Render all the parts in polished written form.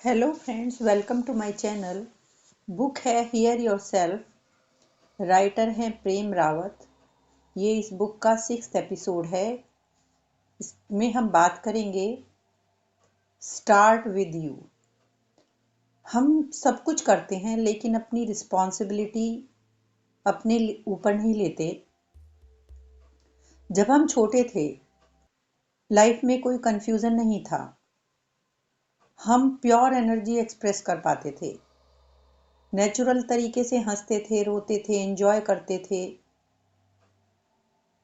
Hello friends, welcome to my channel. Book है here yourself. Writer हैं प्रेम रावत। ये इस बुक का 6th एपिसोड है। इसमें हम बात करेंगे स्टार्ट विद यू। हम सब कुछ करते हैं लेकिन अपनी रिस्पॉन्सिबिलिटी अपने ऊपर नहीं लेते। जब हम छोटे थे, लाइफ में कोई कंफ्यूजन नहीं था। हम प्योर एनर्जी एक्सप्रेस कर पाते थे, नेचुरल तरीके से हंसते थे, रोते थे, एंजॉय करते थे।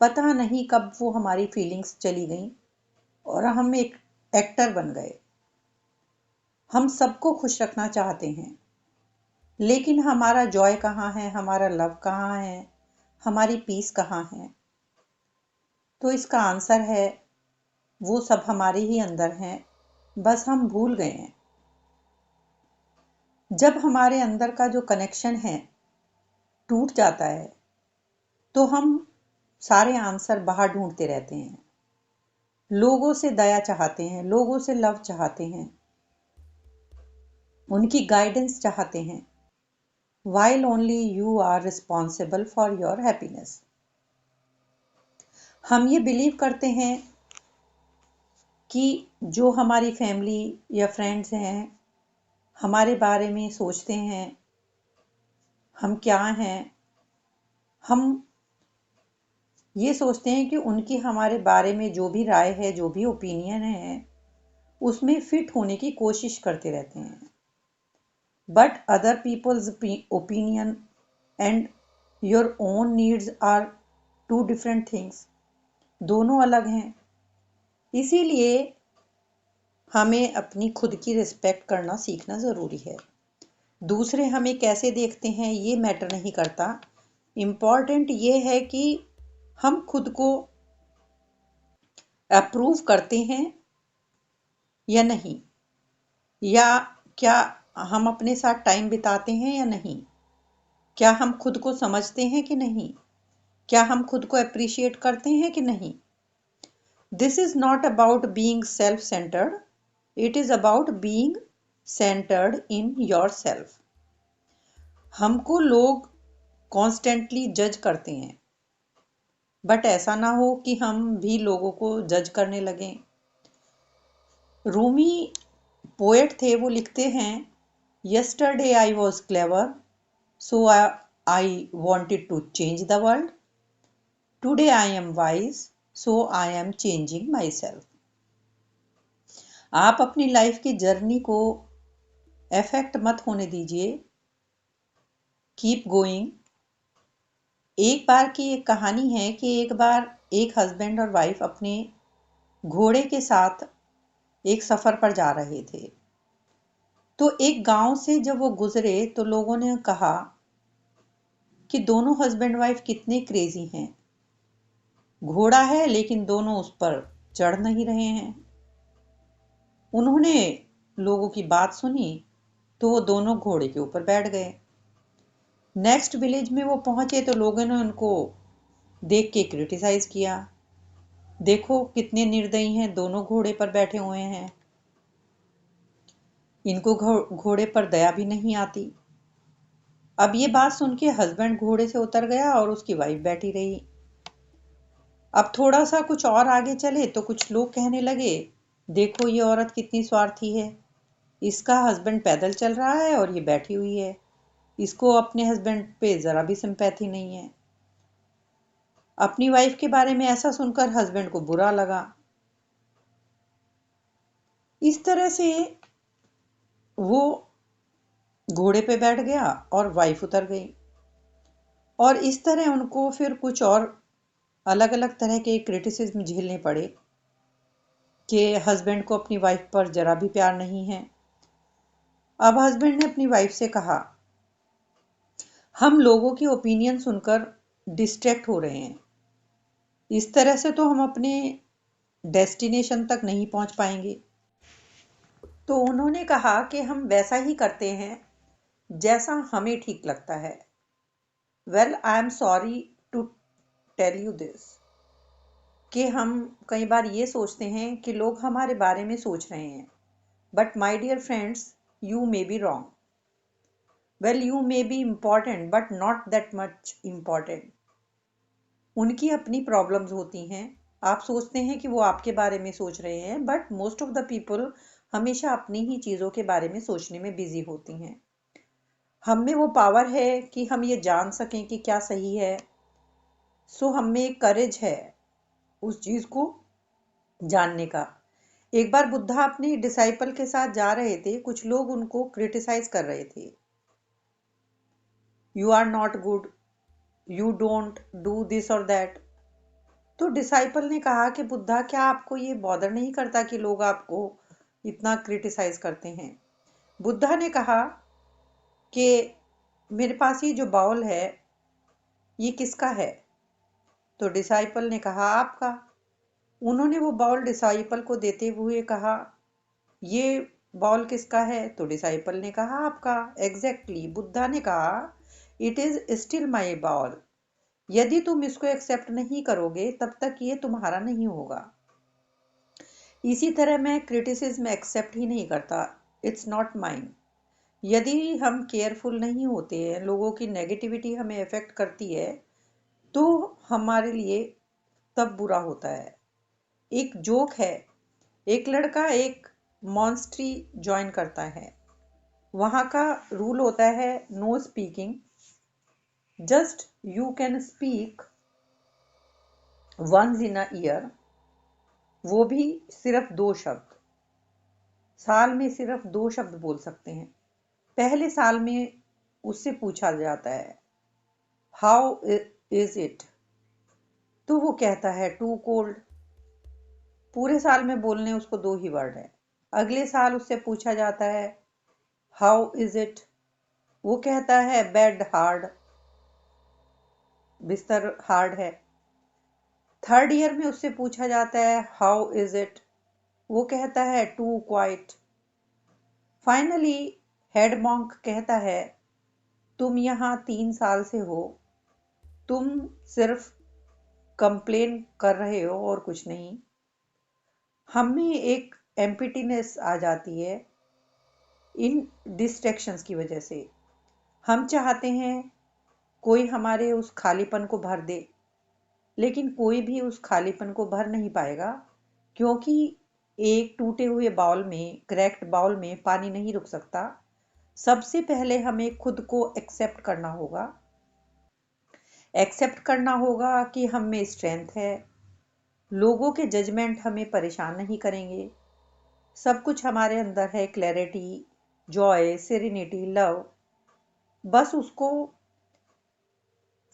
पता नहीं कब वो हमारी फीलिंग्स चली गईं और हम एक एक्टर बन गए। हम सबको खुश रखना चाहते हैं, लेकिन हमारा जॉय कहाँ है, हमारा लव कहाँ है, हमारी पीस कहाँ है? तो इसका आंसर है, वो सब हमारे ही अंदर है, बस हम भूल गए हैं। जब हमारे अंदर का जो कनेक्शन है टूट जाता है, तो हम सारे आंसर बाहर ढूंढते रहते हैं। लोगों से दया चाहते हैं, लोगों से लव चाहते हैं, उनकी गाइडेंस चाहते हैं, while only you are responsible for your happiness। हम ये बिलीव करते हैं कि जो हमारी फैमिली या फ्रेंड्स हैं हमारे बारे में सोचते हैं, हम क्या हैं, हम ये सोचते हैं कि उनकी हमारे बारे में जो भी राय है, जो भी ओपिनियन है, उसमें फिट होने की कोशिश करते रहते हैं। But other peoples opinion and your own needs are two different things. दोनों अलग हैं। इसीलिए हमें अपनी खुद की रिस्पेक्ट करना सीखना ज़रूरी है। दूसरे हमें कैसे देखते हैं ये मैटर नहीं करता। इम्पॉर्टेंट ये है कि हम खुद को अप्रूव करते हैं या नहीं, या क्या हम अपने साथ टाइम बिताते हैं या नहीं, क्या हम खुद को समझते हैं कि नहीं, क्या हम खुद को अप्रिशिएट करते हैं कि नहीं। This is not about being self centred, it is about being centred in your self. हमको लोग कॉन्स्टेंटली जज करते हैं, बट ऐसा ना हो कि हम भी लोगों को जज करने लगें। रूमी पोएट थे, वो लिखते हैं, yesterday I was clever so I wanted to change the world, today I am wise so I am changing myself. आप अपनी लाइफ की जर्नी को अफेक्ट मत होने दीजिए, कीप गोइंग। एक बार की एक कहानी है कि एक बार एक हस्बैंड और वाइफ अपने घोड़े के साथ एक सफर पर जा रहे थे। तो एक गांव से जब वो गुजरे तो लोगों ने कहा कि दोनों हस्बैंड वाइफ कितने क्रेजी हैं। घोड़ा है लेकिन दोनों उस पर चढ़ नहीं रहे हैं। उन्होंने लोगों की बात सुनी तो वो दोनों घोड़े के ऊपर बैठ गए। नेक्स्ट विलेज में वो पहुंचे तो लोगों ने उनको देख के क्रिटिसाइज किया, देखो कितने निर्दयी हैं, दोनों घोड़े पर बैठे हुए हैं, इनको घोड़े पर दया भी नहीं आती। अब ये बात सुन के हस्बैंड घोड़े से उतर गया और उसकी वाइफ बैठी रही। अब थोड़ा सा कुछ और आगे चले तो कुछ लोग कहने लगे, देखो ये औरत कितनी स्वार्थी है, इसका हस्बैंड पैदल चल रहा है और ये बैठी हुई है, इसको अपने हस्बैंड पे जरा भी सिंपैथी नहीं है। अपनी वाइफ के बारे में ऐसा सुनकर हस्बैंड को बुरा लगा। इस तरह से वो घोड़े पे बैठ गया और वाइफ उतर गई। और इस तरह उनको फिर कुछ और अलग अलग तरह के क्रिटिसिज्म झेलने पड़े कि हस्बैंड को अपनी वाइफ पर जरा भी प्यार नहीं है। अब हस्बैंड ने अपनी वाइफ से कहा, हम लोगों की ओपिनियन सुनकर डिस्ट्रैक्ट हो रहे हैं, इस तरह से तो हम अपने डेस्टिनेशन तक नहीं पहुंच पाएंगे। तो उन्होंने कहा कि हम वैसा ही करते हैं जैसा हमें ठीक लगता है। Well, I am sorry to tell you this, कि हम कई बार ये सोचते हैं कि लोग हमारे बारे में सोच रहे हैं, but my dear friends, you may be wrong. Well, you may be important but not that much important. उनकी अपनी प्रॉब्लम्स होती हैं, आप सोचते हैं कि वो आपके बारे में सोच रहे हैं, but most of the people हमेशा अपनी ही चीज़ों के बारे में सोचने में बिजी होती हैं। हम में वो पावर है कि हम ये जान सकें कि क्या सही है, सो हम में एक करेज है उस चीज़ को जानने का। एक बार बुद्धा अपने डिसाइपल के साथ जा रहे थे, कुछ लोग उनको क्रिटिसाइज कर रहे थे, you are not good, you don't do this और दैट। तो डिसाइपल ने कहा कि बुद्धा, क्या आपको ये बॉदर नहीं करता कि लोग आपको इतना क्रिटिसाइज करते हैं? बुद्धा ने कहा कि मेरे पास ये जो बाउल है ये किसका है? तो डिसाइपल ने कहा आपका। उन्होंने वो बाउल डिसाइपल को देते हुए कहा ये बाउल किसका है? तो डिसाइपल ने कहा आपका। एग्जैक्टली बुद्धा ने कहा it is still my bowl. यदि तुम इसको एक्सेप्ट नहीं करोगे तब तक ये तुम्हारा नहीं होगा। इसी तरह मैं क्रिटिसिज्म एक्सेप्ट ही नहीं करता, इट्स नॉट माइन। यदि हम केयरफुल नहीं होते हैं, लोगों की नेगेटिविटी हमें अफेक्ट करती है, तो हमारे लिए तब बुरा होता है। एक जोक है, एक लड़का एक मॉन्स्ट्री ज्वाइन करता है। वहाँ का रूल होता है no speaking, just you can speak once in a year, वो भी सिर्फ 2 शब्द। साल में सिर्फ 2 शब्द बोल सकते हैं। पहले साल में उससे पूछा जाता है हाउ इज इट, तो वो कहता है टू कोल्ड। पूरे साल में बोलने उसको 2 ही वर्ड है। अगले साल उससे पूछा जाता है हाउ इज इट, वो कहता है बेड हार्ड, बिस्तर हार्ड है। थर्ड ईयर में उससे पूछा जाता है हाउ इज इट, वो कहता है to quit. Finally head monk कहता है तुम यहाँ 3 साल से हो, तुम सिर्फ कंप्लेन कर रहे हो और कुछ नहीं। हम में एक एम्प्टीनेस आ जाती है इन डिस्ट्रैक्शंस की वजह से। हम चाहते हैं कोई हमारे उस खालीपन को भर दे, लेकिन कोई भी उस खालीपन को भर नहीं पाएगा, क्योंकि एक टूटे हुए बाउल में, क्रैक्ड बाउल में पानी नहीं रुक सकता। सबसे पहले हमें खुद को एक्सेप्ट करना होगा। एक्सेप्ट करना होगा कि हम में स्ट्रेंथ है, लोगों के जजमेंट हमें परेशान नहीं करेंगे, सब कुछ हमारे अंदर है, क्लैरिटी, जॉय, सेरेनिटी, लव। बस उसको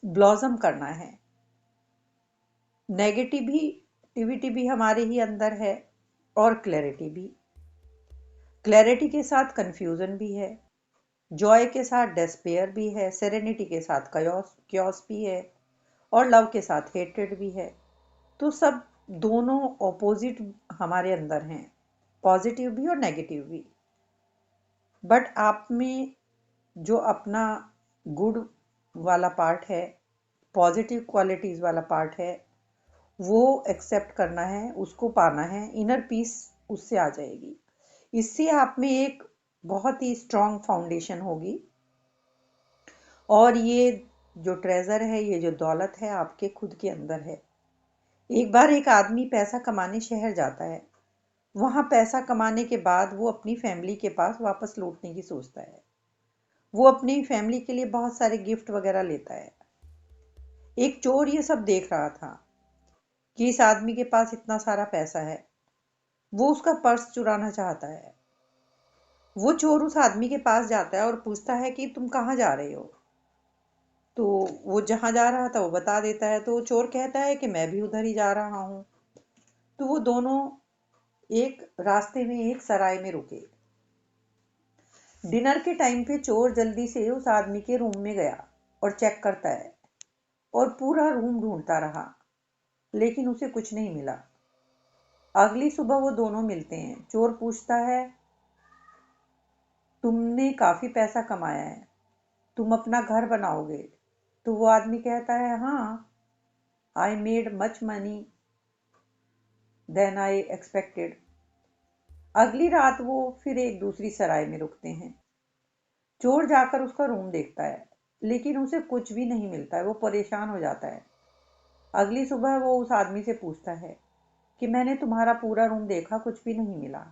ब्लॉसम करना है। नेगेटिविटी भी हमारे ही अंदर है और क्लैरिटी भी। क्लैरिटी के साथ कंफ्यूजन भी है, जॉय के साथ डेस्पेयर भी है, सेरेनिटी के साथ क्योस भी है, और लव के साथ हेट्रेड भी है। तो सब दोनों ऑपोजिट हमारे अंदर हैं, पॉजिटिव भी और नेगेटिव भी। बट आप में जो अपना गुड वाला पार्ट है, पॉजिटिव क्वालिटीज़ वाला पार्ट है, वो एक्सेप्ट करना है, उसको पाना है। इनर पीस उससे आ जाएगी। इससे आप में एक बहुत ही स्ट्रॉन्ग फाउंडेशन होगी, और ये जो ट्रेजर है, ये जो दौलत है, आपके खुद के अंदर है। एक बार एक आदमी पैसा कमाने शहर जाता है। वहाँ पैसा कमाने के बाद वो अपनी फैमिली के पास वापस लौटने की सोचता है। वो अपनी फैमिली के लिए बहुत सारे गिफ्ट वगैरह लेता है। एक चोर ये सब देख रहा था कि इस आदमी के पास इतना सारा पैसा है, वो उसका पर्स चुराना चाहता है। वो चोर उस आदमी के पास जाता है और पूछता है कि तुम कहाँ जा रहे हो? तो वो जहाँ जा रहा था वो बता देता है। तो वो चोर कहता है कि मैं भी उधर ही जा रहा हूँ। तो वो दोनों एक रास्ते में एक सराय में रुके। डिनर के टाइम पे चोर जल्दी से उस आदमी के रूम में गया और चेक करता है, और पूरा रूम ढूंढता रहा, लेकिन उसे कुछ नहीं मिला। अगली सुबह वो दोनों मिलते हैं। चोर पूछता है तुमने काफी पैसा कमाया है, तुम अपना घर बनाओगे? तो वो आदमी कहता है हाँ, I made much money than I expected. अगली रात वो फिर एक दूसरी सराय में रुकते हैं। चोर जाकर उसका रूम देखता है, लेकिन उसे कुछ भी नहीं मिलता है। वो परेशान हो जाता है। अगली सुबह वो उस आदमी से पूछता है कि मैंने तुम्हारा पूरा रूम देखा, कुछ भी नहीं मिला।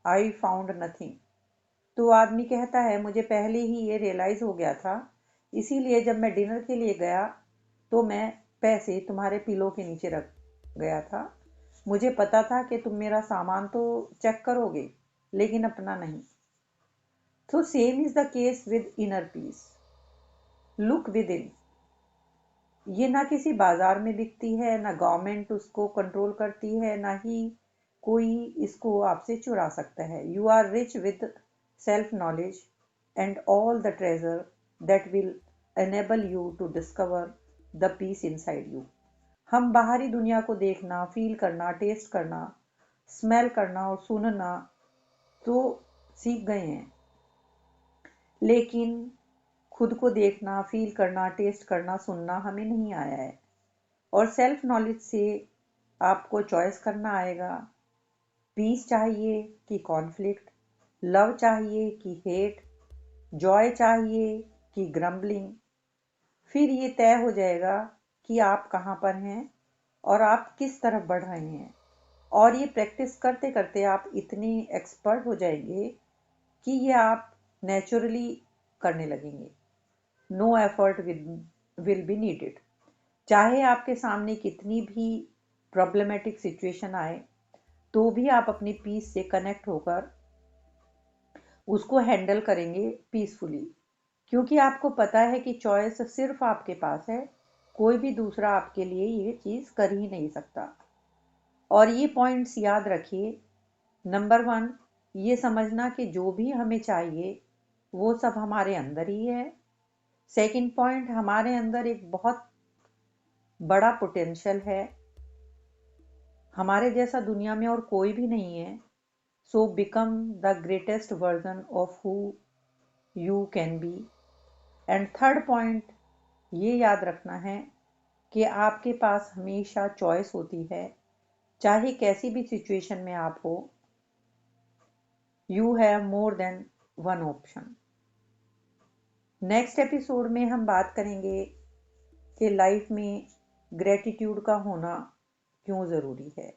I found nothing. तो आदमी कहता है, मुझे पहले ही ये रियलाइज हो गया था, इसीलिए जब मैं डिनर के लिए गया तो मैं पैसे तुम्हारे पिलो के नीचे रख गया था। मुझे पता था कि तुम मेरा सामान तो चेक करोगे, लेकिन अपना नहीं। तो same is the case with inner peace. Look with in. ये ना किसी बाजार में बिकती है, ना गवर्नमेंट उसको कंट्रोल करती है, ना ही कोई इसको आपसे चुरा सकता है। You are rich with self knowledge and all the treasure that will enable you to discover the peace inside you. हम बाहरी दुनिया को देखना, फील करना, टेस्ट करना, स्मेल करना और सुनना तो सीख गए हैं, लेकिन खुद को देखना, फील करना, टेस्ट करना, सुनना हमें नहीं आया है। और सेल्फ नॉलेज से आपको चॉइस करना आएगा। पीस चाहिए कि कॉन्फ्लिक्ट, लव चाहिए कि हेट, जॉय चाहिए कि ग्रम्बलिंग। फिर ये तय हो जाएगा कि आप कहाँ पर हैं और आप किस तरफ बढ़ रहे हैं। और ये प्रैक्टिस करते करते आप इतने एक्सपर्ट हो जाएंगे कि ये आप नेचुरली करने लगेंगे। No effort will be needed. चाहे आपके सामने कितनी भी प्रॉब्लमेटिक सिचुएशन आए, तो भी आप अपनी पीस से कनेक्ट होकर उसको हैंडल करेंगे पीसफुली, क्योंकि आपको पता है कि चॉइस सिर्फ आपके पास है। कोई भी दूसरा आपके लिए ये चीज़ कर ही नहीं सकता। और ये पॉइंट्स याद रखिए। नंबर 1, ये समझना कि जो भी हमें चाहिए वो सब हमारे अंदर ही है। सेकंड पॉइंट, हमारे अंदर एक बहुत बड़ा पोटेंशियल है, हमारे जैसा दुनिया में और कोई भी नहीं है। So become the greatest version of who you can be. And third point, ये याद रखना है कि आपके पास हमेशा चॉइस होती है, चाहे कैसी भी सिचुएशन में आप हो। You have more than one option. Next episode में हम बात करेंगे कि लाइफ में ग्रेटिट्यूड का होना क्यों ज़रूरी है।